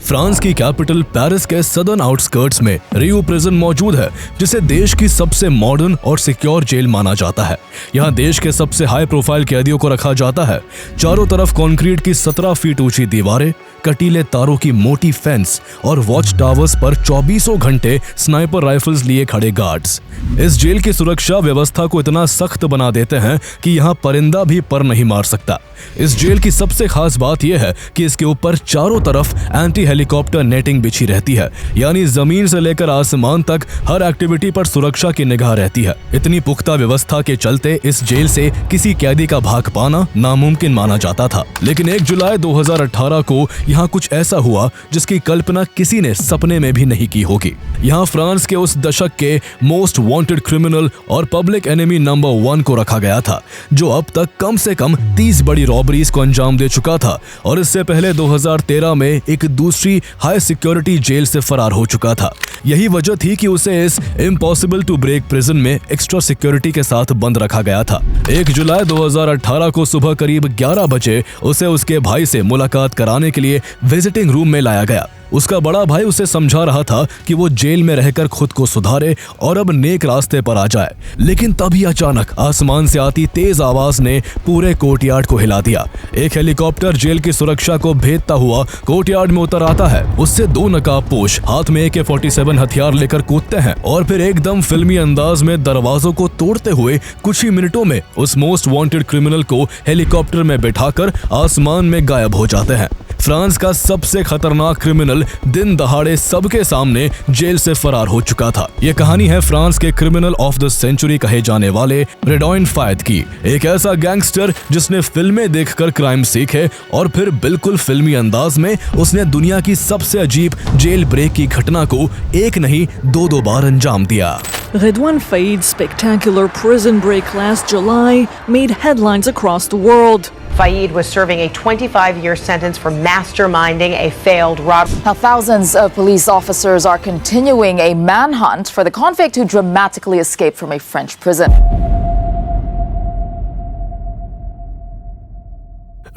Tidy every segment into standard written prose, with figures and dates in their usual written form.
France की capital Paris के southern outskirts में रियो प्रिजन मौजूद है, जिसे देश की सबसे मॉडर्न और सिक्योर जेल माना जाता है। यहाँ देश के सबसे हाई प्रोफाइल कैदियों को रखा जाता है। चारों तरफ कंक्रीट की 17 फीट ऊंची दीवारें, कटीले तारों की मोटी फेंस और वॉच टावर्स पर 24 घंटे स्नाइपर राइफल्स लिए खड़े गार्ड्स इस जेल की सुरक्षा व्यवस्था को इतना सख्त बना देते हैं कि यहाँ परिंदा भी पर नहीं मार सकता। इस जेल की सबसे खास बात यह है कि इसके ऊपर चारों तरफ एंटी हेलीकॉप्टर नेटिंग बिछी रहती है, यानी जमीन से लेकर आसमान तक हर एक्टिविटी पर सुरक्षा की निगाह रहती है। इतनी पुख्ता व्यवस्था के चलते इस जेल से किसी कैदी का भाग पाना नामुमकिन माना जाता था। लेकिन 1 जुलाई 2018 को यहाँ कुछ ऐसा हुआ जिसकी कल्पना किसी ने सपने में भी नहीं की होगी। यहाँ फ्रांस के उस दशक के मोस्ट वांटेड क्रिमिनल और पब्लिक एनिमी नंबर 1 को रखा गया था, जो अब तक कम से कम 30 बड़ी रॉबरीज को अंजाम दे चुका था और इससे पहले 2013 में एक दूसरी हाई सिक्योरिटी जेल से फरार हो चुका था। यही वजह थी कि उसे इस इम्पॉसिबल टू ब्रेक प्रिजन में एक्स्ट्रा सिक्योरिटी के साथ बंद रखा गया था। 1 जुलाई 2018 को सुबह करीब 11 बजे उसे उसके भाई से मुलाकात कराने के लिए विजिटिंग रूम में लाया गया। उसका बड़ा भाई उसे समझा रहा था कि वो जेल में रहकर खुद को सुधारे और अब नेक रास्ते पर आ जाए। लेकिन तभी अचानक आसमान से आती तेज आवाज ने पूरे कोर्टयार्ड को हिला दिया। एक हेलीकॉप्टर जेल की सुरक्षा को भेदता हुआ कोर्टयार्ड में उतर आता है। उससे 2 नकाबपोश हाथ में AK-47 हथियार लेकर कूदते हैं और फिर एकदम फिल्मी अंदाज में दरवाजों को तोड़ते हुए कुछ ही मिनटों में उस मोस्ट वांटेड क्रिमिनल को हेलीकॉप्टर में बैठाकर आसमान में गायब हो जाते हैं। फ्रांस का सबसे खतरनाक क्रिमिनल दिन दहाड़े सबके सामने जेल से फरार हो चुका था। ये कहानी है फ्रांस के क्रिमिनल ऑफ द सेंचुरी कहे जाने वाले रेडॉइन फायद की, एक ऐसा गैंगस्टर जिसने फिल्में देखकर क्राइम सीखे और फिर बिल्कुल फिल्मी अंदाज में उसने दुनिया की सबसे अजीब जेल ब्रेक की घटना को एक नहीं 2 बार अंजाम दिया। Redouane Faïd's spectacular prison break last July made headlines across the world. Faïd was serving a 25-year sentence for masterminding a failed robbery. Now, thousands of police officers are continuing a manhunt for the convict who dramatically escaped from a French prison.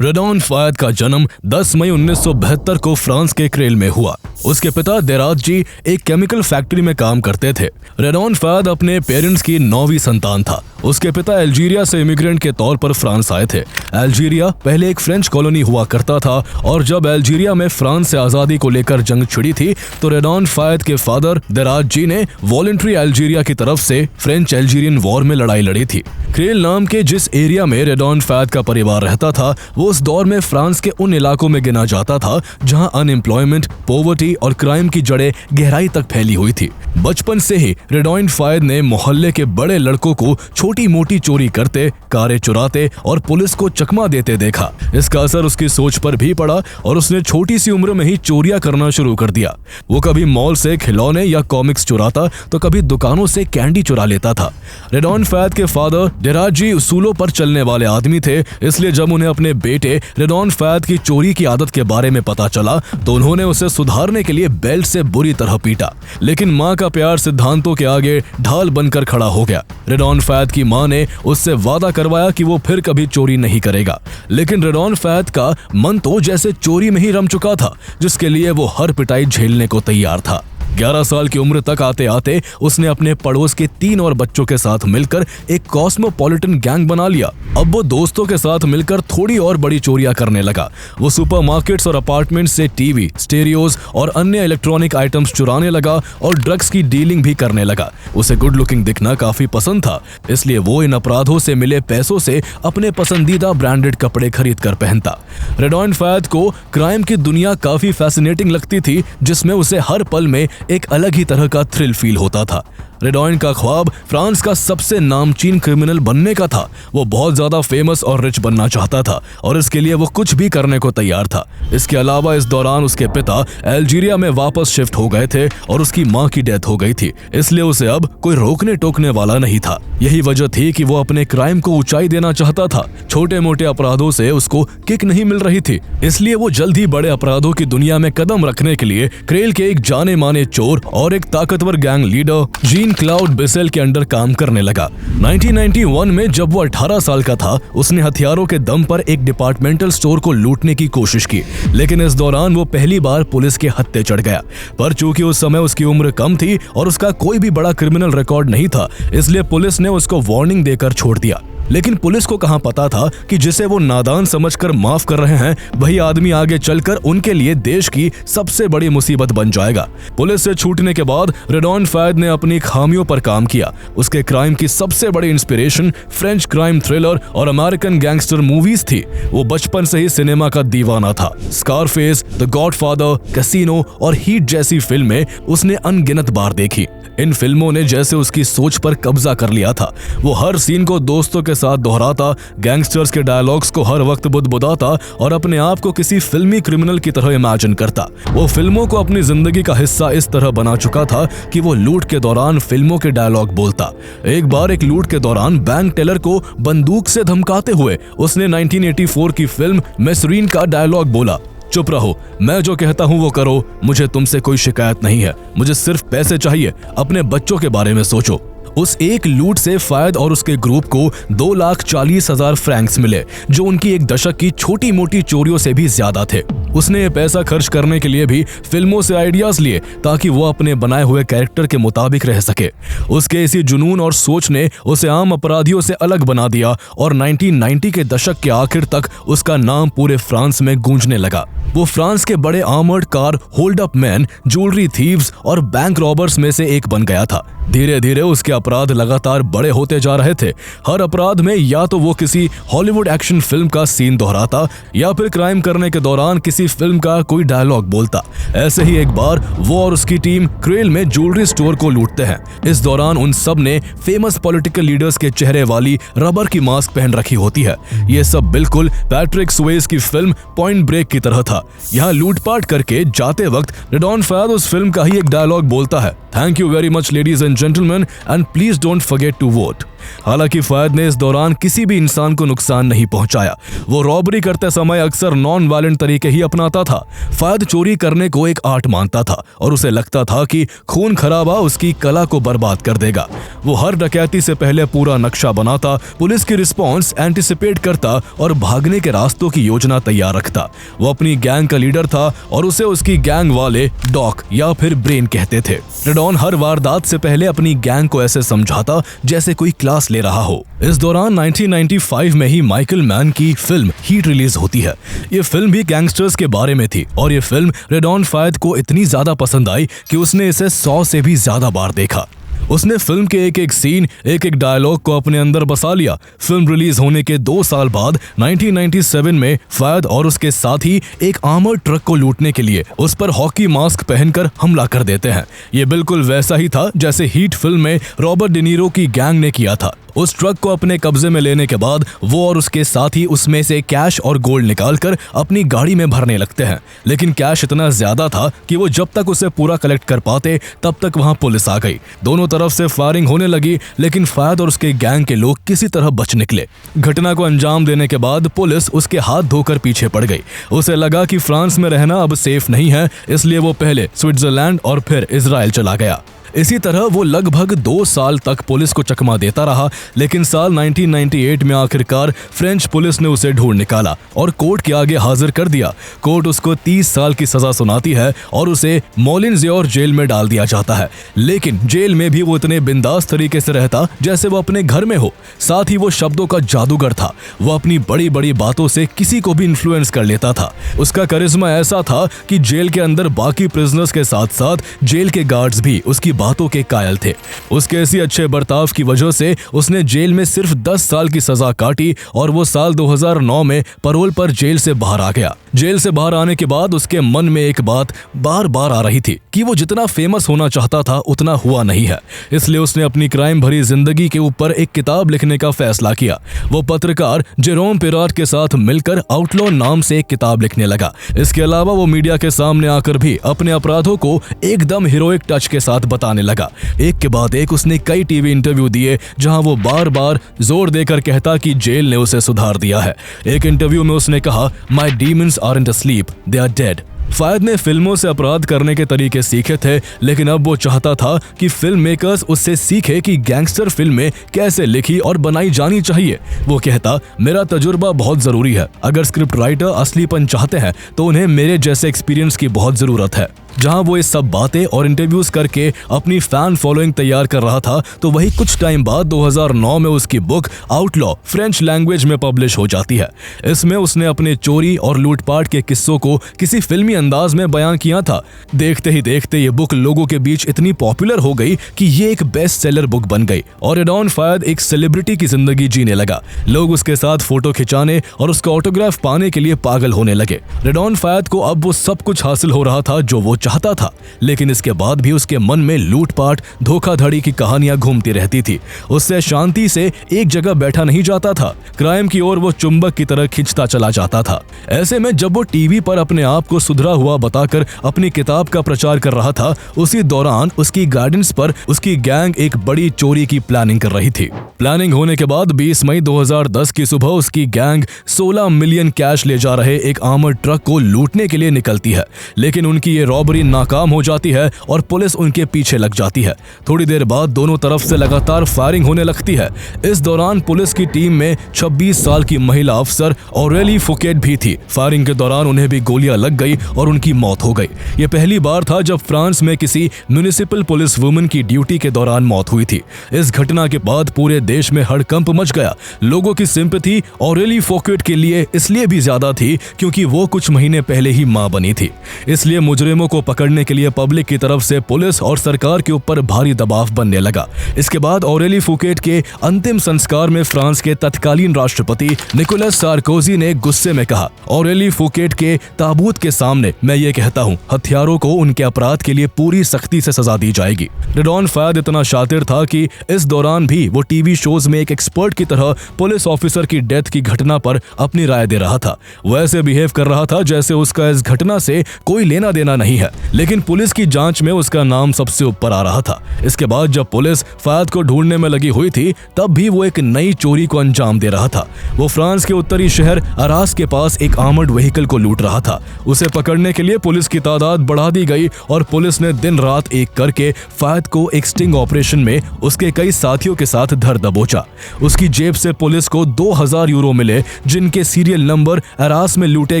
रेडॉइन Faez का जन्म 10 मई 1972 को France के curl में हुआ। उसके पिता देराज जी एक chemical factory में काम करते थे। रेडॉइन फायद अपने पेरेंट्स की 9वीं संतान था। उसके पिता अल्जीरिया से इमिग्रेंट के तौर पर फ्रांस आए थे। अल्जीरिया पहले एक फ्रेंच कॉलोनी हुआ करता था और जब अल्जीरिया में फ्रांस से आजादी को लेकर जंग छिड़ी थी तो रेडॉइन फायद के फादर देराज जी ने वॉलंटरी अल्जीरिया की तरफ से फ्रेंच अल्जीरियन वॉर में लड़ाई लड़ी थी। क्रेल नाम के जिस एरिया में रेडॉइन फायद का परिवार रहता था वो उस दौर में फ्रांस के उन इलाकों में गिना जाता था जहां अनएम्प्लॉयमेंट, पॉवर्टी और क्राइम की जड़ें गहराई तक फैली हुई थी। बचपन से ही रेडॉइन फायद ने मोहल्ले के बड़े लड़कों को छोटी मोटी चोरी करते, कारें चुराते और पुलिस को चकमा देते देखा। इसका असर उसकी सोच पर भी पड़ा और उसने छोटी सी उम्र में ही चोरियां करना शुरू कर दिया। वो कभी मॉल से खिलौने या कॉमिक्स चुराता तो कभी दुकानों से कैंडी चुरा लेता था। रेडॉइन फायद के फादर देराज जी उसूलों पर चलने वाले आदमी थे, इसलिए जब उन्हें अपने बेटे रेडॉइन फायद की चोरी की आदत के बारे में पता चला तो उन्होंने उसे सुधारने के लिए बेल्ट से बुरी तरह पीटा। लेकिन माँ का प्यार सिद्धांतों के आगे ढाल बनकर खड़ा हो गया। रेडॉइन फायद की माँ ने उससे वादा करवाया कि वो फिर कभी चोरी नहीं करेगा। लेकिन रेडॉइन फायद का मन तो जैसे चोरी में ही रम चुका था, जिसके लिए वो हर पिटाई झेलने को तैयार था। 11 साल की उम्र तक आते आते उसने अपने पड़ोस के 3 और बच्चों के साथ मिलकर एक कॉस्मोपॉलिटन गैंग बना लिया। अब वो दोस्तों के साथ मिलकर थोड़ी और बड़ी चोरियां करने लगा। वो सुपरमार्केट्स और अपार्टमेंट से टीवी, स्टेरियोज और अन्य इलेक्ट्रॉनिक आइटम्स चुराने लगा और ड्रग्स की डीलिंग भी करने लगा। उसे गुड लुकिंग दिखना काफी पसंद था, इसलिए वो इन अपराधों से मिले पैसों से अपने पसंदीदा ब्रांडेड कपड़े खरीद कर पहनता। रेडॉइन फायद को क्राइम की दुनिया काफी फैसिनेटिंग लगती थी, जिसमें उसे हर पल में एक अलग ही तरह का थ्रिल फील होता था। रेडॉइन का ख्वाब फ्रांस का सबसे नामचीन क्रिमिनल बनने का था। वो बहुत ज्यादा फेमस और रिच बनना चाहता था और इसके लिए वो कुछ भी करने को तैयार था। इसके अलावा इस दौरान उसके पिता अल्जीरिया में वापस शिफ्ट हो गए थे और उसकी माँ की डेथ हो गई थी, इसलिए उसे अब कोई रोकने टोकने वाला नहीं था। यही वजह थी कि वो अपने क्राइम को ऊंचाई देना चाहता था। छोटे मोटे अपराधों से उसको किक नहीं मिल रही थी, इसलिए वो जल्द ही बड़े अपराधों की दुनिया में कदम रखने के लिए क्रेल के एक जाने माने चोर और एक ताकतवर gang leader gene gene cloud Bissell के अंडर काम करने लगा। 1991 में जब वो 18 साल का था, उसने हथियारों के दम पर एक डिपार्टमेंटल स्टोर को लूटने की कोशिश की, लेकिन इस दौरान वो पहली बार पुलिस के हत्थे चढ़ गया। पर चूंकि उस समय उसकी उम्र कम थी और उसका कोई भी बड़ा क्रिमिनल रिकॉर्ड नहीं था, इसलिए पुलिस ने उसको वार्निंग देकर छोड़ दिया। लेकिन पुलिस को कहां पता था कि जिसे वो नादान समझकर माफ कर रहे हैं, वही आदमी आगे चलकर उनके लिए देश की सबसे बड़ी मुसीबत बन जाएगा। पुलिस से छूटने के बाद रेडॉन फैद ने अपनी खामियों पर काम किया। उसके क्राइम की सबसे बड़ी इंस्पिरेशन फ्रेंच क्राइम थ्रिलर और अमेरिकन गैंगस्टर मूवीज थी। वो बचपन से ही सिनेमा का दीवाना था। स्कारफेस, द गॉडफादर, कैसीनो और हीट जैसी फिल्में उसने अनगिनत बार देखी। इन फिल्मों ने जैसे उसकी सोच पर कब्जा कर लिया था। वो हर सीन को दोस्तों के साथ दोहराता, गैंगस्टर्स के डायलॉग्स को हर वक्त बुदबुदाता और अपने आप को किसी फिल्मी क्रिमिनल की तरह इमेजिन करता। वो फिल्मों को अपनी जिंदगी का हिस्सा इस तरह बना चुका था कि वो लूट के दौरान फिल्मों के डायलॉग बोलता। एक बार एक लूट के दौरान बैंक टेलर को बंदूक से धमकाते हुए उसने 1984 की फिल्म मेसरीन का डायलॉग बोला, चुप रहो, मैं जो कहता हूं वो करो, मुझे तुमसे कोई शिकायत नहीं है, मुझे सिर्फ पैसे चाहिए, अपने बच्चों के बारे में सोचो। उस एक लूट से फैद और उसके ग्रुप को 2,40,000 फ्रैंक्स मिले, जो उनकी एक दशक की छोटी मोटी चोरियों से भी ज्यादा थे। उसने ये पैसा खर्च करने के लिए भी फिल्मों से आइडियाज लिए ताकि वो अपने बनाए हुए कैरेक्टर के मुताबिक रह सके। उसके इसी जुनून और सोच ने उसे आम अपराधियों से अलग बना दिया और 1990 के दशक के आखिर तक उसका नाम पूरे फ्रांस में गूंजने लगा। वो फ्रांस के बड़े armoured car, hold up man, jewellery thieves और बैंक रॉबर्स में से एक बन गया था। धीरे धीरे उसके अपराध लगातार बड़े होते जा रहे थे। हर अपराध में या तो वो किसी हॉलीवुड एक्शन फिल्म का सीन दोहराता या फिर क्राइम करने के दौरान किसी फिल्म का कोई डायलॉग बोलता। ऐसे ही एक बार वो और उसकी टीम क्रेल में ज्वेलरी स्टोर को लूटते हैं। इस दौरान उन सब ने फेमस पॉलिटिकल लीडर्स के चेहरे वाली रबर की मास्क पहन रखी होती है। ये सब बिल्कुल पैट्रिक स्वेज की फिल्म पॉइंट ब्रेक की तरह था। यहाँ लूटपाट करके जाते वक्त रेडॉन फैद उस फिल्म का ही एक डायलॉग बोलता है, thank you very much ladies and gentleman and please don't forget to vote. हालांकि फैद ने इस दौरान किसी भी इंसान को नुकसान नहीं पहुंचाया। वो रॉबरी करते समय अक्सर नॉन वायलेंट तरीके ही अपनाता था। फैद चोरी करने को एक आर्ट मानता था और उसे लगता था कि खून खराबा उसकी कला को बर्बाद कर देगा। वो हर डकैती से पहले पूरा नक्शा बनाता, पुलिस की रिस्पॉन्स एंटिसिपेट करता और भागने के रास्तों की योजना तैयार रखता। वो अपनी गैंग का लीडर था और उसे उसकी गैंग वाले डॉक या फिर ब्रेन कहते थे। रेडॉन हर वारदात से पहले अपनी गैंग को ऐसे समझाता जैसे कोई क्लास ले रहा हो। इस दौरान 1995 में ही माइकल मैन की फिल्म हीट रिलीज होती है। ये फिल्म भी गैंगस्टर्स के बारे में थी और ये फिल्म रेडॉन फैद को इतनी ज्यादा पसंद आई कि उसने इसे 100 से भी ज्यादा बार देखा। उसने फिल्म के एक एक सीन, एक एक डायलॉग को अपने अंदर बसा लिया। फिल्म रिलीज होने के 2 साल बाद 1997 में फैद और उसके साथी एक आर्मर्ड ट्रक को लूटने के लिए उस पर हॉकी मास्क पहनकर हमला कर देते हैं। ये बिल्कुल वैसा ही था जैसे हीट फिल्म में रॉबर्ट डिनीरो की गैंग ने किया था। उस ट्रक को अपने कब्जे में लेने के बाद वो और उसके साथी उसमें से कैश और गोल्ड निकालकर अपनी गाड़ी में भरने लगते हैं। लेकिन कैश इतना ज्यादा था कि वो जब तक उसे पूरा कलेक्ट कर पाते तब तक वहां पुलिस आ गई। दोनों तरफ से फायरिंग होने लगी, लेकिन फैद और उसके गैंग के लोग किसी तरह बच निकले। घटना को अंजाम देने के बाद पुलिस उसके हाथ धोकर पीछे पड़ गई। उसे लगा कि फ्रांस में रहना अब सेफ नहीं है, इसलिए वो पहले स्विट्जरलैंड और फिर इजराइल चला गया। इसी तरह वो लगभग 2 साल तक पुलिस को चकमा देता रहा, लेकिन साल 1998 में आखिरकार फ्रेंच पुलिस ने उसे ढूंढ निकाला और कोर्ट के आगे हाजिर कर दिया। कोर्ट उसको 30 साल की सजा सुनाती है और उसे मोलिन्ज़ियोर जेल में डाल दिया जाता है। लेकिन जेल में भी वो इतने बिंदास तरीके से रहता जैसे वो अपने घर में हो। साथ ही वो शब्दों का जादूगर था। वो अपनी बड़ी बड़ी बातों से किसी को भी इन्फ्लुएंस कर लेता था। उसका करिश्मा ऐसा था कि जेल के अंदर बाकी प्रिजनर्स के साथ साथ जेल के गार्ड्स भी उसकी बातों के कायल थे। उसके ऐसी अच्छे बर्ताव की वजह से उसने जेल में सिर्फ 10 साल की सजा काटी और वो साल 2009 में पैरोल पर जेल से बाहर आ गया। जेल से बाहर आने के बाद उसके मन में एक बात बार बार आ रही थी कि वो जितना फेमस होना चाहता था उतना हुआ नहीं है। इसलिए उसने अपनी क्राइम भरी जिंदगी के ऊपर एक किताब लिखने का फैसला किया। वो पत्रकार जेरोम पिराट के साथ मिलकर आउटलॉ नाम से एक किताब लिखने लगा। इसके अलावा वो मीडिया के सामने आकर भी अपने अपराधों को एकदम हीरोइक टच के साथ बताने लगा। एक के बाद एक उसने कई टीवी इंटरव्यू दिए जहां वो बार बार जोर देकर कहता कि जेल ने उसे सुधार दिया है। एक इंटरव्यू में उसने कहा, my demons aren't asleep, they are dead. फैद ने फिल्मों से अपराध करने के तरीके सीखे थे, लेकिन अब वो चाहता था कि फिल्म मेकर्स उससे सीखे कि गैंगस्टर फिल्में कैसे लिखी और बनाई जानी चाहिए। वो कहता, मेरा तजुर्बा बहुत जरूरी है। अगर स्क्रिप्ट राइटर असलीपन चाहते हैं तो उन्हें मेरे जैसे एक्सपीरियंस की बहुत जरूरत है। जहां वो ये सब बातें और इंटरव्यूज करके अपनी फैन फॉलोइंग तैयार कर रहा था, तो वही कुछ टाइम बाद 2009 में उसकी बुक आउटलॉ फ्रेंच लैंग्वेज में पब्लिश हो जाती है। इसमें उसने अपने चोरी और लूटपाट के किस्सों को किसी फिल्मी अंदाज में बयां किया था। देखते ही देखते ये बुक लोगों के बीच इतनी पॉपुलर हो गई कि ये एक बेस्ट सेलर बुक बन गई और रेडॉन फैद एक सेलिब्रिटी की जिंदगी जीने लगा। लोग उसके साथ फोटो खिंचाने और उसका ऑटोग्राफ पाने के लिए पागल होने लगे। रेडॉन फैद को अब वो सब कुछ हासिल हो रहा था जो वो चाहता था, लेकिन इसके बाद भी उसके मन में लूटपाट, धोखाधड़ी की कहानियां घूमती रहती थी। उससे शांति से एक जगह बैठा नहीं जाता था। क्राइम की ओर वो चुंबक की तरह खिंचता चला जाता था। ऐसे में जब वो टीवी पर अपने आप को सुधरा हुआ बताकर अपनी किताब का प्रचार कर रहा था, उसी दौरान उसकी गाइडेंस पर उसकी गैंग एक बड़ी चोरी की प्लानिंग कर रही थी। प्लानिंग होने के बाद 20 मई 2010 की सुबह उसकी गैंग 16 मिलियन कैश ले जा रहे एक आर्मर्ड ट्रक को लूटने के लिए निकलती है, लेकिन उनकी ये रॉबरी नाकाम हो जाती है और पुलिस उनके पीछे लग जाती है। थोड़ी देर बाद दोनों तरफ से लगातार फायरिंग होने लगती है। इस दौरान पुलिस की टीम में 26 साल की महिला अफसर ऑरेली फुकेट भी थी। फायरिंग के दौरान उन्हें भी गोलियां लग गई और उनकी मौत हो गई। ये पहली बार था जब फ्रांस में किसी म्युनिसिपल पुलिस वुमन की ड्यूटी के दौरान मौत हुई थी। इस घटना के बाद पूरे देश में हड़कंप मच गया। लोगों की सिंपैथी ऑरेली फुकेट के लिए इसलिए भी ज्यादा थी क्योंकि वो कुछ महीने पहले ही मां बनी थी। इसलिए मुजरिमों को पकड़ने के लिए पब्लिक की तरफ से पुलिस और सरकार के ऊपर भारी दबाव बनने लगा। इसके बाद ऑरेली फुकेट के अंतिम संस्कार में फ्रांस के तत्कालीन राष्ट्रपति निकोलस सार्कोजी ने गुस्से में कहा, ऑरेली फुकेट के ताबूत के सामने मैं ये कहता हूँ, हथियारों को उनके अपराध के लिए पूरी सख्ती से सजा दी जाएगी। रेडॉन फैद इतना शातिर था कि इस दौरान भी वो टीवी शोज में एक एक्सपर्ट की तरह पुलिस ऑफिसर की डेथ की घटना पर अपनी राय दे रहा था। वैसे बिहेव कर रहा था जैसे उसका इस घटना से कोई लेना देना नहीं है, लेकिन पुलिस की जांच में उसका नाम सबसे ऊपर आ रहा था। इसके बाद जब पुलिस फैद को ढूंढने में लगी हुई थी, तब भी वो एक नई चोरी को अंजाम दे रहा था। वो फ्रांस के उत्तरी शहर अरास के पास एक आर्मर्ड व्हीकल को लूट रहा था। उसे पकड़ने के लिए पुलिस की तादाद बढ़ा दी गई और पुलिस ने दिन रात एक करके फैद को एक स्टिंग ऑपरेशन में उसके कई साथियों के साथ धर दबोचा। उसकी जेब से पुलिस को 2000 यूरो मिले, जिनके सीरियल नंबर अरास में लूटे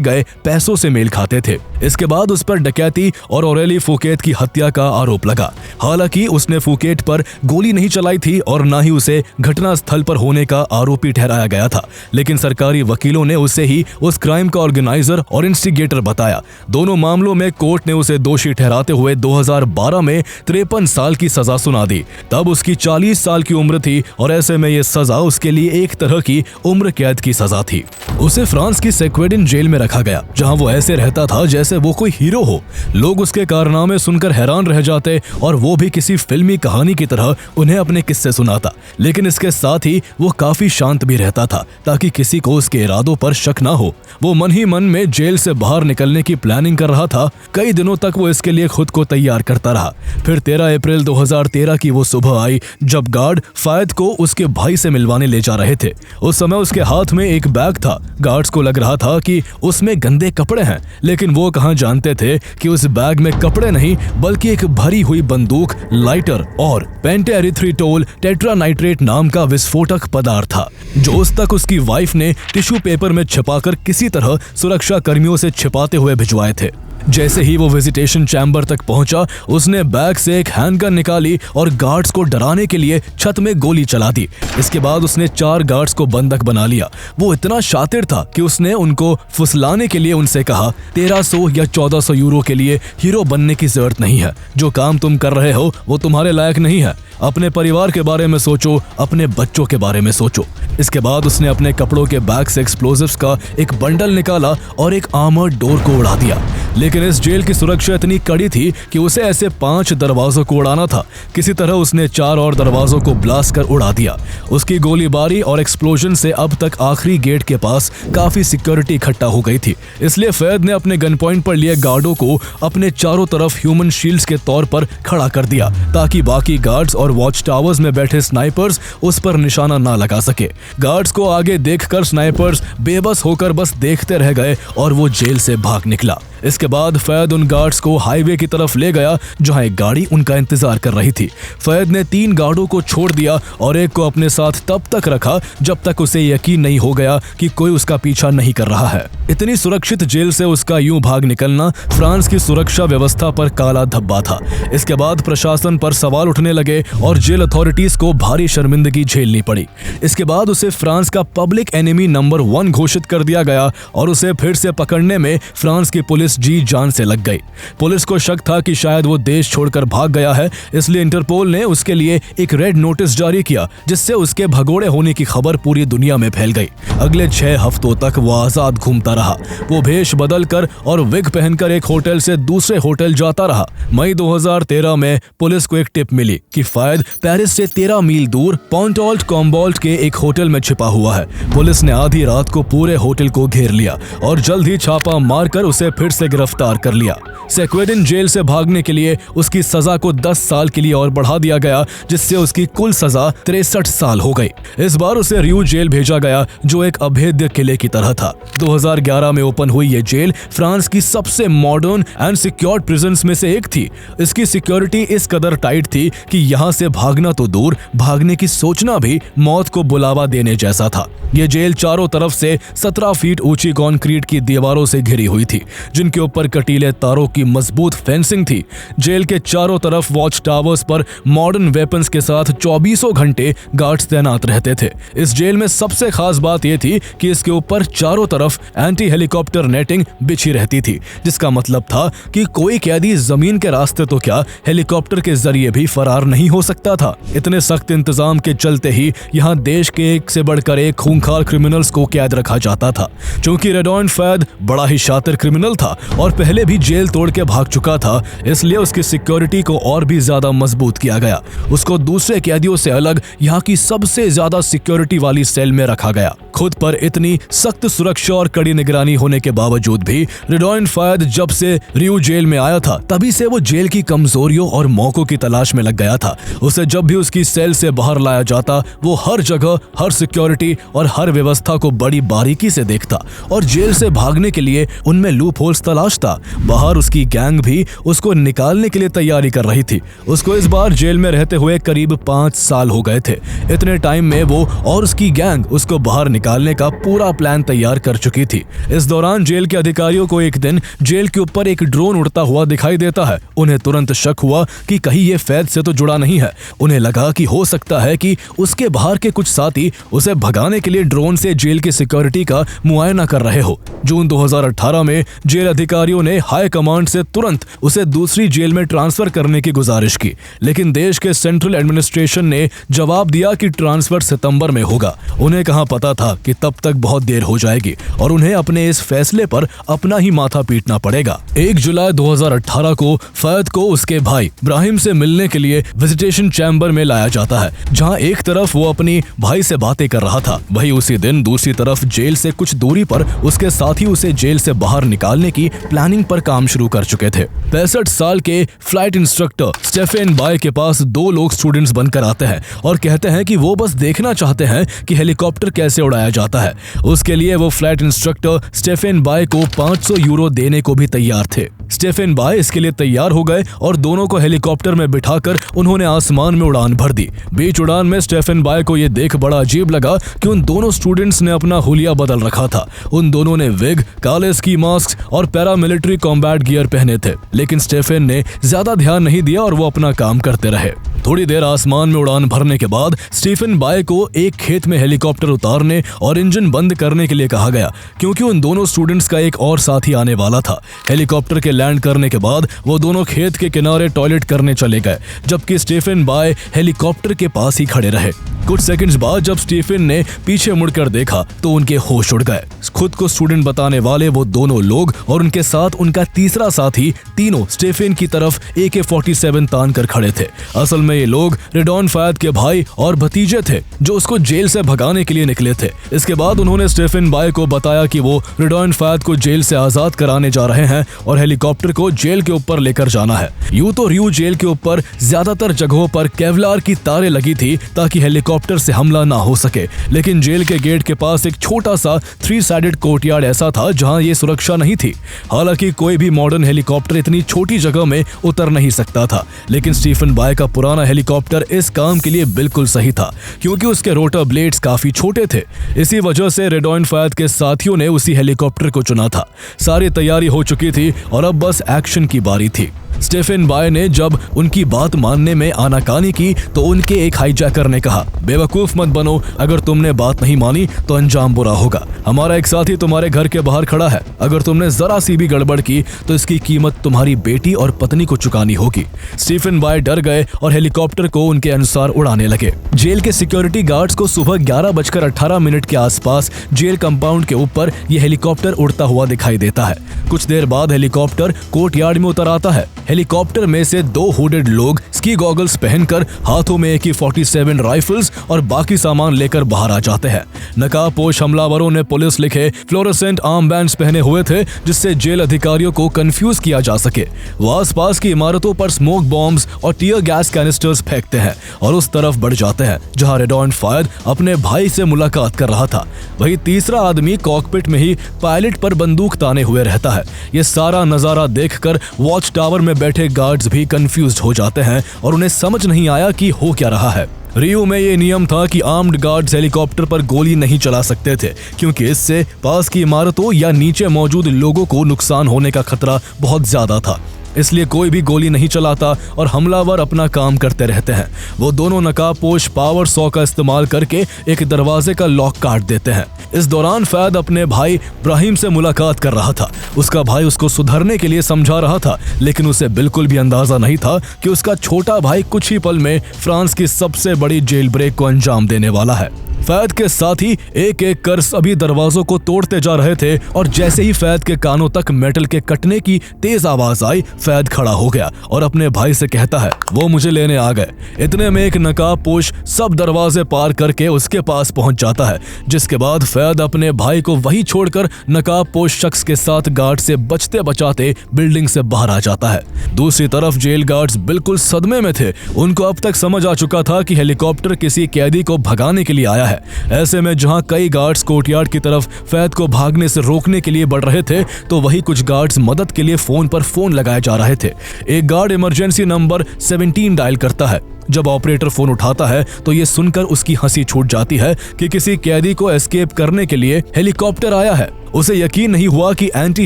गए पैसों से मेल खाते थे। इसके बाद उस पर डकैती और ऑरेली फुकेट की हत्या का आरोप लगा। हालांकि उसने फुकेट पर गोली नहीं चलाई थी और न ही उसे घटना स्थल पर होने का आरोपी ठहराया गया था, लेकिन सरकारी वकीलों ने उसे ही उस क्राइम का ऑर्गेनाइजर और इंस्टिगेटर बताया। दोनों मामलों में कोर्ट ने उसे दोषी ठहराते हुए 2012 में 53 साल की सजा सुना दी। तब उसकी 40 साल की उम्र थी और ऐसे में ये सजा उसके लिए एक तरह की उम्र कैद की सजा थी। उसे फ्रांस की सेक्वेडिन जेल में रखा गया, जहां वो ऐसे रहता था जैसे वो कोई हीरो हो। लोग उसके कारनामे सुनकर हैरान रह जाते और वो भी किसी फिल्मी कहानी की तरह उन्हें अपने किस्से सुनाता, लेकिन इसके साथ ही वो काफी शांत भी रहता था ताकि किसी को उसके इरादों पर शक ना हो। वो मन ही मन में जेल से बाहर निकलने की प्लानिंग कर रहा था। कई दिनों तक वो इसके लिए खुद को तैयार करता रहा। फिर 13 अप्रैल 2013 की वो सुबह आई जब गार्ड फैद को उसके भाई से मिलवाने ले जा रहे थे। उस समय उसके हाथ में एक बैग था। गार्ड्स को लग रहा था कि उसमें गंदे कपड़े हैं, लेकिन वो कहां जानते थे कि उस बैग में कपड़े नहीं बल्कि एक भरी हुई बंदूक, लाइटर और पेंटेरिथ्रिटोल टेट्रानाइट्रेट नाम का विस्फोटक पदार्थ था, जो उस तक उसकी वाइफ ने टिश्यू पेपर में छिपाकर किसी तरह सुरक्षा कर्मियों से छिपाते हुए भिजवाए थे। जैसे ही वो विजिटेशन चैम्बर तक पहुंचा, उसने बैग से एक हैंडगन निकाली और गार्ड्स को डराने के लिए छत में गोली चला दी। इसके बाद उसने 4 गार्ड्स को बंधक बना लिया। वो इतना शातिर था कि उसने उनको फुसलाने के लिए उनसे कहा, 1300 या 1400 यूरो के लिए हीरो बनने की जरूरत नहीं है। जो काम तुम कर रहे हो वो तुम्हारे लायक नहीं है। अपने परिवार के बारे में सोचो, अपने बच्चों के बारे में सोचो। इसके बाद उसने अपने कपड़ों के बैग से एक्सप्लोजिव्स का एक बंडल निकाला और एक आर्मर्ड डोर को उड़ा दिया। लेकिन इस जेल की सुरक्षा इतनी कड़ी थी कि उसे ऐसे 5 दरवाजों को उड़ाना था। किसी तरह उसने 4 और दरवाजों को ब्लास्ट कर उड़ा दिया। उसकी गोलीबारी और एक्सप्लोजन से अब तक आखिरी गेट के पास काफी सिक्योरिटी इकट्ठा हो गई थी। इसलिए फैद ने अपने गन पॉइंट पर लिए गार्डों को अपने चारों तरफ ह्यूमन शील्ड्स के तौर पर खड़ा कर दिया ताकि बाकी गार्ड्स और और वॉच टावर्स में बैठे स्नाइपर्स उस पर निशाना ना लगा सके। गार्ड्स को आगे देखकर स्नाइपर्स बेबस होकर बस देखते रह गए और वो जेल से भाग निकला। इसके बाद फैद उन गार्ड्स को हाईवे की तरफ ले गया जहां एक गाड़ी उनका इंतजार कर रही थी। फैद ने 3 गार्डों को छोड़ दिया और एक को अपने साथ तब तक रखा जब तक उसे यकीन नहीं हो गया कि कोई उसका पीछा नहीं कर रहा है। इतनी सुरक्षित जेल से उसका यूं भाग निकलना फ्रांस की सुरक्षा व्यवस्था पर काला धब्बा था। इसके बाद प्रशासन पर सवाल उठने लगे और जेल अथॉरिटीज को भारी शर्मिंदगी झेलनी पड़ी। इसके बाद उसे फ्रांस का पब्लिक एनिमी नंबर 1 घोषित कर दिया गया और उसे फिर से पकड़ने में फ्रांस की पुलिस जी जान से लग गई। पुलिस को शक था कि शायद वो देश छोड़कर भाग गया है, इसलिए इंटरपोल ने उसके लिए एक रेड नोटिस जारी किया जिससे उसके भगोड़े होने की खबर पूरी दुनिया में फैल गई। अगले 6 हफ्तों तक वो आजाद घूमता रहा। वो भेष बदलकर और विग पहनकर एक होटल से दूसरे होटल जाता रहा। मई 2013 में पुलिस को एक टिप मिली कि फैद पेरिस से 13 मील दूर पॉन्टॉल्ट कॉम्बॉल्ट के एक होटल में छिपा हुआ है। पुलिस ने आधी रात को पूरे होटल को घेर लिया और जल्द ही छापा मारकर उसे फिर से गिरफ्तार कर लिया। सेक्वेडिन जेल से भागने के लिए उसकी सजा को 10 साल के लिए और बढ़ा दिया गया, जिससे उसकी कुल सजा 63 साल हो गई। इस बार उसे रियू जेल भेजा गया जो एक अभेद्य किले की तरह था। 2011 में ओपन हुई ये जेल फ्रांस की सबसे मॉडर्न एंड सिक्योर्ड प्रिजन्स में से एक थी। इसकी सिक्योरिटी इस कदर टाइट थी कि यहाँ से भागना तो दूर, भागने की सोचना भी मौत को बुलावा देने जैसा था। ये जेल चारों तरफ से 17 फीट ऊंची कंक्रीट की दीवारों से घिरी हुई थी जिनके ऊपर कटीले तारों की मजबूत फेंसिंग थी। जेल के चारों तरफ वॉच टावर्स पर मॉडर्न वेपन्स के साथ 24 घंटे गार्ड्स तैनात रहते थे। इस जेल में सबसे खास बात यह थी कि इसके ऊपर चारों तरफ एंटी हेलीकॉप्टर नेटिंग बिछी रहती थी, जिसका मतलब था कि कोई कैदी जमीन के रास्ते तो क्या हेलीकॉप्टर के जरिए भी फरार नहीं हो सकता था। इतने सख्त इंतजाम के चलते ही यहाँ देश के एक से बढ़कर एक खूंखार क्रिमिनल्स को कैद रखा जाता था। क्योंकि रेडॉन फैद बड़ा ही शातिर क्रिमिनल था और पहले भी जेल तोड़ के भाग चुका था, इसलिए उसकी सिक्योरिटी को और भी ज्यादा मजबूत किया गया। उसको दूसरे कैदियों से अलग यहाँ की सबसे ज्यादा सिक्योरिटी वाली सेल में रखा गया। खुद पर इतनी सख्त सुरक्षा और कड़ी निगरानी होने के बावजूद भी रेडॉन फैद जब से रियू जेल में आया था तभी से वो जेल की कमजोरियों और मौकों की तलाश में लग गया था। उसे जब भी उसकी सेल से बाहर लाया जाता वो हर जगह हर सिक्योरिटी और हर व्यवस्था को बड़ी बारीकी से देखता और जेल से भागने के लिए उनमें लूप होल्स तलाशता। बाहर उसकी गैंग भी उसको निकालने के लिए तैयारी कर रही थी। उसको इस बार जेल में रहते हुए करीब 5 साल हो गए थे। इतने टाइम में वो और उसकी गैंग उसको बाहर निकालने का पूरा प्लान तैयार कर चुकी थी। इस दौरान जेल के अधिकारियों को एक दिन जेल के ऊपर एक ड्रोन उड़ता हुआ दिखाई देता है। उन्हें तुरंत शक हुआ कि कहीं ये फैद से तो जुड़ा नहीं है। उन्हें लगा कि हो सकता है कि उसके बाहर के कुछ साथी उसे भगाने के लिए ड्रोन से जेल की सिक्योरिटी का मुआयना कर रहे हो। जून 2018 में जेल अधिकारियों ने हाई कमांड से तुरंत उसे दूसरी जेल में ट्रांसफर करने की गुजारिश की, लेकिन देश के सेंट्रल एडमिनिस्ट्रेशन ने जवाब दिया कि ट्रांसफर सितंबर में होगा। उन्हें कहां पता था कि तब तक बहुत देर हो जाएगी और उन्हें अपने इस फैसले पर अपना ही माथा पीटना पड़ेगा। 1 जुलाई 2018 को फैद को उसके भाई ब्राहिम से मिलने के लिए विजिटेशन चैम्बर में लाया जाता है, जहां एक तरफ वो अपनी भाई से बातें कर रहा था, वहीं उसी दिन दूसरी तरफ जेल से कुछ दूरी पर उसके साथी उसे जेल से बाहर निकालने की प्लानिंग पर काम शुरू कर चुके थे। 65 साल के फ्लाइट इंस्ट्रक्टर स्टेफेन बाय के पास 2 लोग स्टूडेंट्स बनकर आते हैं और कहते हैं कि वो बस देखना चाहते हैं कि हेलीकॉप्टर कैसे उड़ाया जाता है। उसके लिए वो फ्लाइट इंस्ट्रक्टर स्टेफेन बाय को 500 यूरो देने को भी तैयार थे। स्टेफेन बाय इसके लिए तैयार हो गए और दोनों को हेलीकॉप्टर में बिठाकर उन्होंने आसमान में उड़ान भर दी। बीच उड़ान में स्टेफेन बाय को यह देख बड़ा अजीब लगा कि उन दोनों स्टूडेंट्स ने अपना हुलिया बदल रखा था। उन दोनों ने विग, काले स्की मास्क और पैरामिलिट्री कॉम्बैट गियर पहने थे, लेकिन स्टेफेन ने ज्यादा ध्यान नहीं दिया और वो अपना काम करते रहे। थोड़ी देर आसमान में उड़ान भरने के बाद स्टीफन बाय को एक खेत में हेलीकॉप्टर उतारने और इंजन बंद करने के लिए कहा गया, क्योंकि उन दोनों स्टूडेंट्स का एक और साथी आने वाला था। हेलीकॉप्टर के लैंड करने के बाद वो दोनों खेत के किनारे टॉयलेट करने चले गए, जबकि स्टीफन बाय हेलीकॉप्टर के पास ही खड़े रहे। कुछ सेकंड्स बाद जब स्टीफन ने पीछे मुड़कर देखा तो उनके होश उड़ गए। खुद को स्टूडेंट बताने वाले वो दोनों लोग और उनके साथ उनका तीसरा साथी तीनों स्टीफन की तरफ AK-47 तान कर खड़े थे। असल में ये लोग रेडॉन फैद के भाई और भतीजे थे जो उसको जेल से भगाने के लिए निकले थे। इसके बाद उन्होंने स्टीफन बाय को बताया कि वो रेडॉन फैद को जेल से आजाद कराने जा रहे हैं और हेलीकॉप्टर को जेल के ऊपर लेकर जाना है। यूं तो रियो जेल के ऊपर ज्यादातर जगहों पर केवलार की तारें लगी थी ताकि हेलीकॉप्टर से हमला ना हो सके, लेकिन जेल के गेट के पास एक छोटा सा 3-साइडेड कोर्टयार्ड ऐसा था जहां ये सुरक्षा नहीं थी। हालांकि कोई भी मॉडर्न हेलीकॉप्टर इतनी छोटी जगह में उतर नहीं सकता था, लेकिन स्टीफन बाय का पुराना हेलीकॉप्टर इस काम के लिए बिल्कुल सही था क्योंकि उसके रोटर ब्लेड्स काफी छोटे थे। इसी वजह से रेडॉन फैद के साथियों ने उसी हेलीकॉप्टर को चुना था। सारी तैयारी हो चुकी थी और अब बस एक्शन की बारी थी। स्टीफन बाय ने जब उनकी बात मानने में आनाकानी की तो उनके एक हाईजैकर ने कहा, बेवकूफ मत बनो, अगर तुमने बात नहीं मानी तो अंजाम बुरा होगा। हमारा एक साथी तुम्हारे घर के बाहर खड़ा है, अगर तुमने जरा सी भी गड़बड़ की तो इसकी कीमत तुम्हारी बेटी और पत्नी को चुकानी होगी। स्टीफन बाय डर गए और हेलीकॉप्टर को उनके अनुसार उड़ाने लगे। जेल के सिक्योरिटी गार्ड्स को सुबह 11:18 के आसपास जेल कंपाउंड के ऊपर यह हेलीकॉप्टर उड़ता हुआ दिखाई देता है। कुछ देर बाद हेलीकॉप्टर कोर्टयार्ड में उतर आता है। हेलीकॉप्टर में से 2 हुडेड लोग स्की गॉगल्स पहनकर हाथों में AK-47 राइफल्स और बाकी सामान लेकर बाहर आ जाते हैं। नकाबपोश हमलावरों ने पुलिस लिखे फ्लोरोसेंट आर्म बैंड्स पहने हुए थे जिससे जेल अधिकारियों को कंफ्यूज किया जा सके। वो आसपास की इमारतों पर स्मोक बॉम्ब्स और टीयर गैस कैनिस्टर्स फेंकते हैं और उस तरफ बढ़ जाते हैं जहां रेडॉन फैद अपने भाई से मुलाकात कर रहा था। वही तीसरा आदमी कॉकपिट में ही पायलट पर बंदूक ताने हुए रहता है। ये सारा नजारा देखकर वॉच टावर में बैठे गार्ड्स भी कंफ्यूज्ड हो जाते हैं और उन्हें समझ नहीं आया कि हो क्या रहा है। रियो में ये नियम था कि आर्म्ड गार्ड्स हेलीकॉप्टर पर गोली नहीं चला सकते थे क्योंकि इससे पास की इमारतों या नीचे मौजूद लोगों को नुकसान होने का खतरा बहुत ज्यादा था। इसलिए कोई भी गोली नहीं चलाता और हमलावर अपना काम करते रहते हैं। वो दोनों नकाबपोश पावर सॉ का इस्तेमाल करके एक दरवाजे का लॉक काट देते हैं। इस दौरान फैद अपने भाई ब्राहिम से मुलाकात कर रहा था। उसका भाई उसको सुधरने के लिए समझा रहा था, लेकिन उसे बिल्कुल भी अंदाजा नहीं था कि उसका छोटा भाई कुछ ही पल में फ्रांस की सबसे बड़ी जेल ब्रेक को अंजाम देने वाला है। फैद के साथी एक एक कर सभी दरवाजों को तोड़ते जा रहे थे और जैसे ही फैद के कानों तक मेटल के कटने की तेज आवाज आई, फैद खड़ा हो गया और अपने भाई से कहता है, वो मुझे लेने आ गए। इतने में एक नकाबपोश सब दरवाजे पार करके उसके पास पहुंच जाता है, जिसके बाद फैद अपने भाई को वहीं छोड़कर नकाबपोश शख्स के साथ गार्ड से बचते बचाते बिल्डिंग से बाहर आ जाता है। दूसरी तरफ जेल गार्ड्स बिल्कुल सदमे में थे। उनको अब तक समझ आ चुका था कि हेलीकॉप्टर किसी कैदी को भगाने के लिए आया है। ऐसे में जहां कई गार्ड्स कोर्टयार्ड की तरफ फैद को भागने से रोकने के लिए बढ़ रहे थे, तो वही कुछ गार्ड्स मदद के लिए फोन पर फोन लगाए जा रहे थे। एक गार्ड इमरजेंसी नंबर 17 डायल करता है। जब ऑपरेटर फोन उठाता है तो ये सुनकर उसकी हंसी छूट जाती है कि किसी कैदी को एस्केप करने के लिए हेलीकॉप्टर आया है। उसे यकीन नहीं हुआ कि एंटी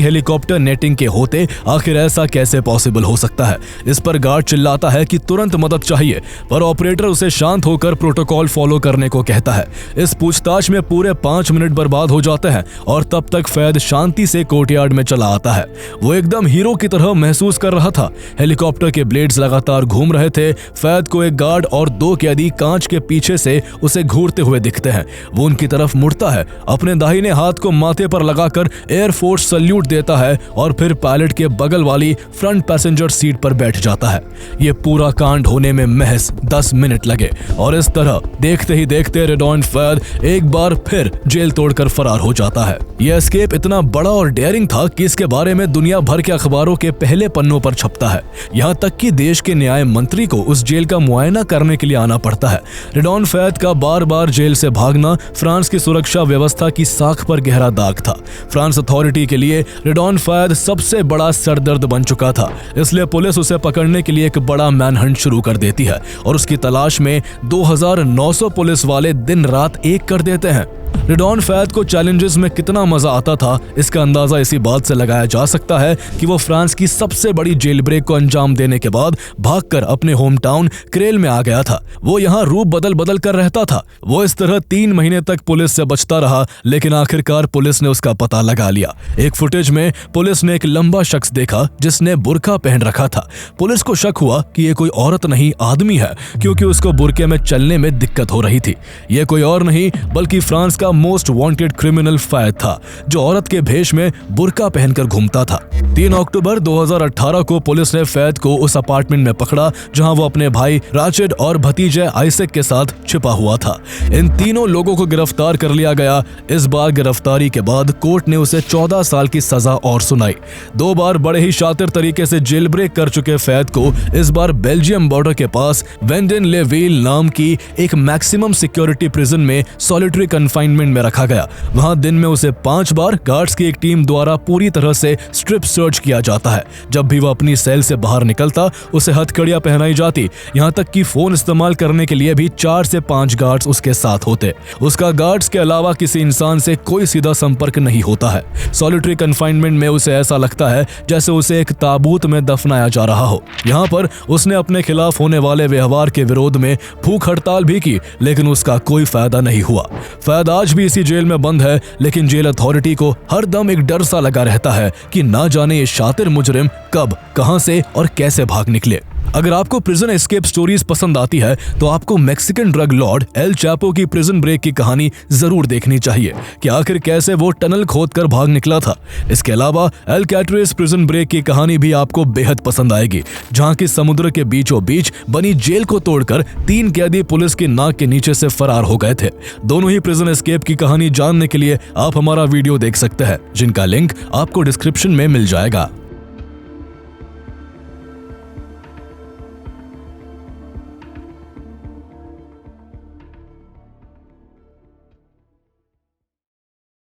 हेलीकॉप्टर नेटिंग के होते आखिर ऐसा कैसे पॉसिबल हो सकता है। इस पर गार्ड चिल्लाता है कि तुरंत मदद चाहिए, पर ऑपरेटर उसे शांत होकर प्रोटोकॉल फॉलो करने को कहता है। इस पूछताछ में पूरे 5 मिनट बर्बाद हो जाते हैं और तब तक फैद शांति से कोर्टयार्ड में चला आता है। वो एकदम हीरो की तरह महसूस कर रहा था। हेलीकॉप्टर के ब्लेड्स लगातार घूम रहे थे। फैद को एक गार्ड और 2 कैदी कांच के पीछे से उसे घूरते हुए दिखते हैं। वो उनकी तरफ मुड़ता है, अपने दाहिने हाथ को माथे पर लगाकर एयरफोर्स सल्यूट देता है और फिर पायलट के बगल वाली फ्रंट पैसेंजर सीट पर बैठ जाता है। ये पूरा कांड होने में महज 10 मिनट लगे और इस तरह देखते ही देखते रेडॉन फैद एक बार फिर जेल तोड़कर फरार हो जाता है। यह एस्केप इतना बड़ा और डेयरिंग था कि इसके बारे में दुनिया भर के अखबारों के पहले पन्नों पर छपता है। यहाँ तक कि देश के न्याय मंत्री को उस जेल का मुआयना करने के लिए आना पड़ता है। रेडॉन फैद का बार बार जेल से भागना फ्रांस की सुरक्षा व्यवस्था की साख पर गहरा दाग था। फ्रांस अथॉरिटी के लिए रेडॉन फैद सबसे बड़ा सरदर्द बन चुका था। इसलिए पुलिस उसे पकड़ने के लिए एक बड़ा मैनहंट शुरू कर देती है और उसकी तलाश में 2900 पुलिस वाले दिन रात एक कर देते हैं। रेडॉन फैद को चैलेंजेस में कितना मजा आता था, इसका अंदाजा इसी बात से लगाया जा सकता है कि वो फ्रांस की सबसे बड़ी जेल ब्रेक को अंजाम देने के बाद भागकर अपने होम टाउन क्रेल क्रेल में आ गया था। वो यहाँ रूप बदल बदल कर रहता था। वो इस तरह 3 महीने तक पुलिस से बचता रहा, लेकिन आखिरकार पुलिस ने उसका पता लगा लिया। एक फुटेज में पुलिस ने एक लंबा शख्स देखा जिसने बुर्का पहन रखा था। पुलिस को शक हुआ कि ये कोई औरत नहीं आदमी है, क्योंकि उसको बुर्के में चलने में दिक्कत हो रही थी। ये कोई और नहीं बल्कि फ्रांस का मोस्ट वांटेड क्रिमिनल फैद था, जो औरत के भेष में बुर्का पहनकर घूमता था। 3 अक्टूबर 2018 को पुलिस ने फैद को उस अपार्टमेंट में पकड़ा जहां वो अपने भाई राशिद और भतीजे आइसेक के साथ छिपा हुआ था। इन तीनों लोगों को गिरफ्तार कर लिया गया। इस बार गिरफ्तारी के बाद कोर्ट ने उसे 14 साल की सजा और सुनाई। 2 बार बड़े ही शातिर तरीके से जेल ब्रेक कर चुके फैद को इस बार बेल्जियम बॉर्डर के पास वेंडेन ले वील नाम की एक मैक्सिमम सिक्योरिटी प्रिजन में सॉलिटरी कन्फाइनमेंट में रखा गया। वहां दिन में उसे 5 बार गार्ड्स की एक टीम द्वारा पूरी तरह से स्ट्रिप सर्च किया जाता है। जब भी वह अपनी सेल से बाहर निकलता उसे हथकड़ियां पहनाई जाती, यहाँ तक कि फोन इस्तेमाल करने के लिए भी 4 से 5 गार्ड्स उसके साथ होते। उसका गार्ड्स के अलावा किसी इंसान से कोई सीधा संपर्क नहीं होता है। सॉलिटरी कन्फाइनमेंट में उसे ऐसा लगता है जैसे उसे एक ताबूत में दफनाया जा रहा हो। यहाँ पर उसने अपने खिलाफ होने वाले व्यवहार के विरोध में भूख हड़ताल भी की, लेकिन उसका कोई फायदा नहीं हुआ। फैद आज भी इसी जेल में बंद है, लेकिन जेल अथॉरिटी को हर दम एक डर सा लगा रहता है कि ना जाने ये शातिर मुजरिम कब, कहां से और कैसे भाग निकले। अगर आपको प्रिजन एस्केप स्टोरीज पसंद आती है तो आपको Mexican drug Lord L Chapo की प्रिजन ब्रेक की कहानी जरूर देखनी चाहिए कि आखिर कैसे वो टनल खोदकर भाग निकला था। इसके अलावा एल कैटरेस प्रिजन ब्रेक की कहानी भी आपको बेहद पसंद आएगी, जहां की समुद्र के बीचों बीच बनी जेल को तोड़कर 3 कैदी पुलिस की नाक के नीचे से फरार हो गए थे। दोनों ही प्रिजन एस्केप की कहानी जानने के लिए आप हमारा वीडियो देख सकते हैं, जिनका लिंक आपको डिस्क्रिप्शन में मिल जाएगा।